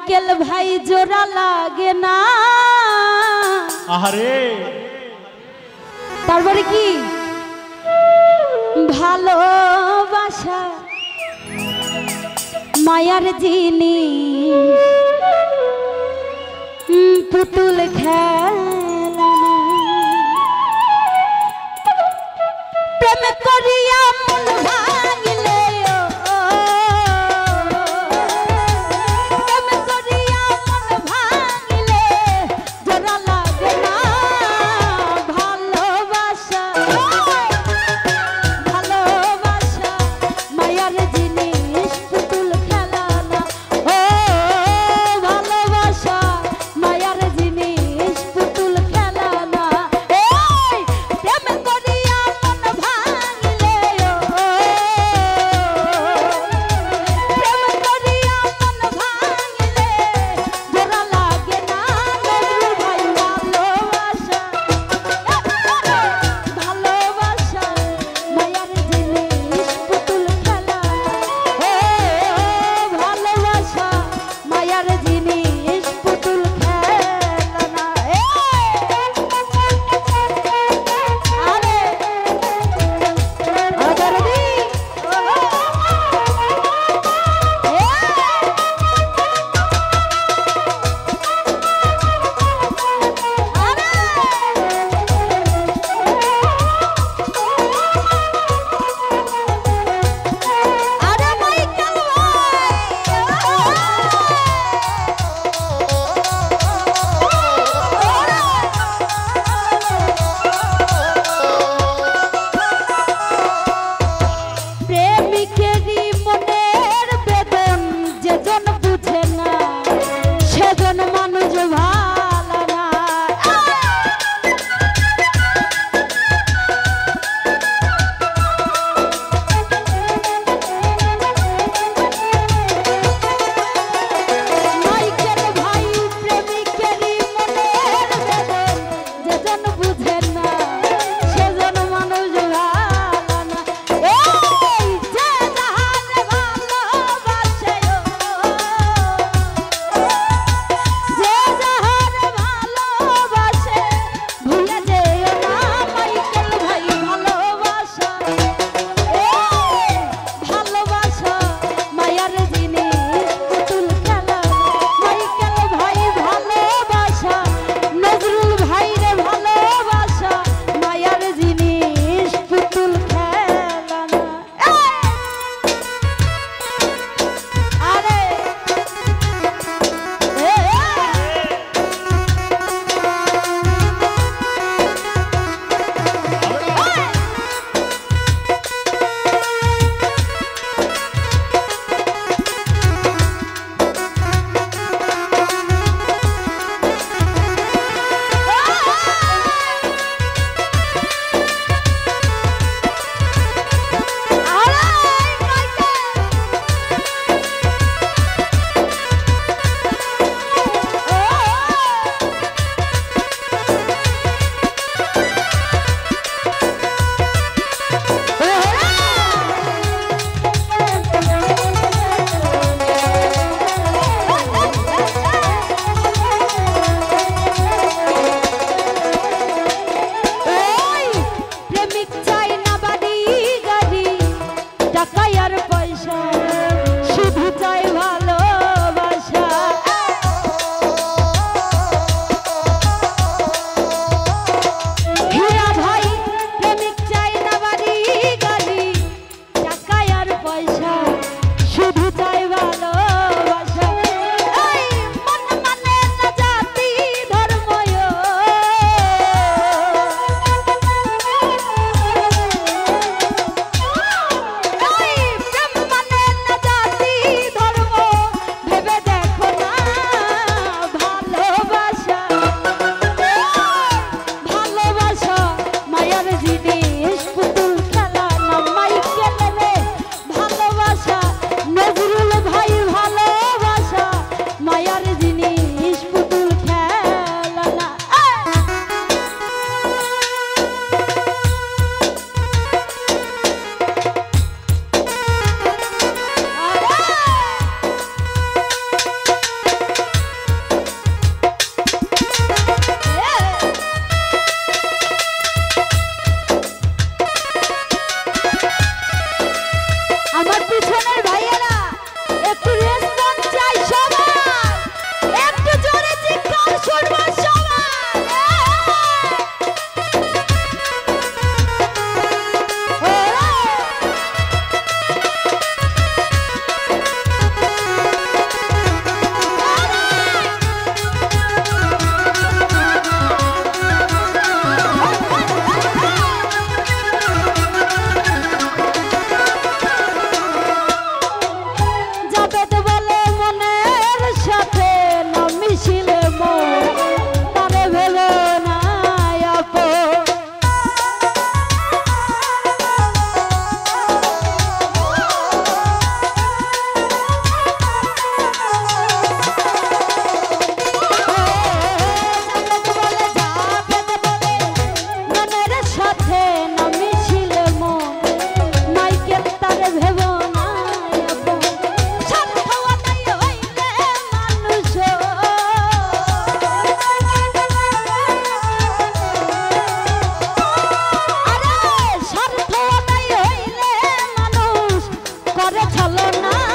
Michael ভাই জোড়া লাগে না আরে তারপরে কি ভালোবাসা মায়ার জিনিস পুতুল খেলা প্রেম করিয়া মন ভাঙিলে প্রেম করিয়া মন ভাঙিলে জোড়া লাগে না ভালোবাসা ভালোবাসা মায়ার জিনিস পুতুল খেলা না ও ভালোবাসা মায়ার জিনিস পুতুল খেলা না এই প্রেম করিয়া মন ভাঙিলে প্রেম করিয়া মন ভাঙিলে জোড়া লাগে না নজরুল ভাই ভালোবাসা ভালোবাসা মায়ার জিনিস পুতুল খেলা ও ভালোবাসা মায়ার জিনিস পুতুল খেলা না আরে আদরদি আরে মাইকেল প্রেমিকেরই মনের বেদন যেজন বুঝে না সেজন মানুষ ভালো না মাইকেল ভাই প্রেমিকেরই মনের বেদন যেজন বুঝে না সেজন মানুষ ভালো না এই যে জাহানে ভালোবাসে যে জাহানে ভালোবাসে ভুলে যেও না মাইকেল ভাই ভালোবাসা ভালোবাসা মায়ার জিনিস পুতুল খেলা মাইকেল ভাই ভালোবাসা নজরুল ভাই রে ভালোবাসা মায়ার জিনিস পুতুল খেলা না আরে প্রেমিক চাই না বাড়ি গাড়ি টাকা আর পয়সা শুধু চাই ভালোবাসা হীরা ভাই প্রেমিক চাই না বাড়ি গাড়ি টাকা আর পয়সা শুধু চাই ভালোবাসা এই মন মানে না জাতি ধর্ম এই প্রেম মানে না জাতি ধর্ম পিছনের ভাইয়েরা একটু রেসপন্স চাই সবাই, একটু জোরে চিৎকার শুনবো সবাই। করে চলো না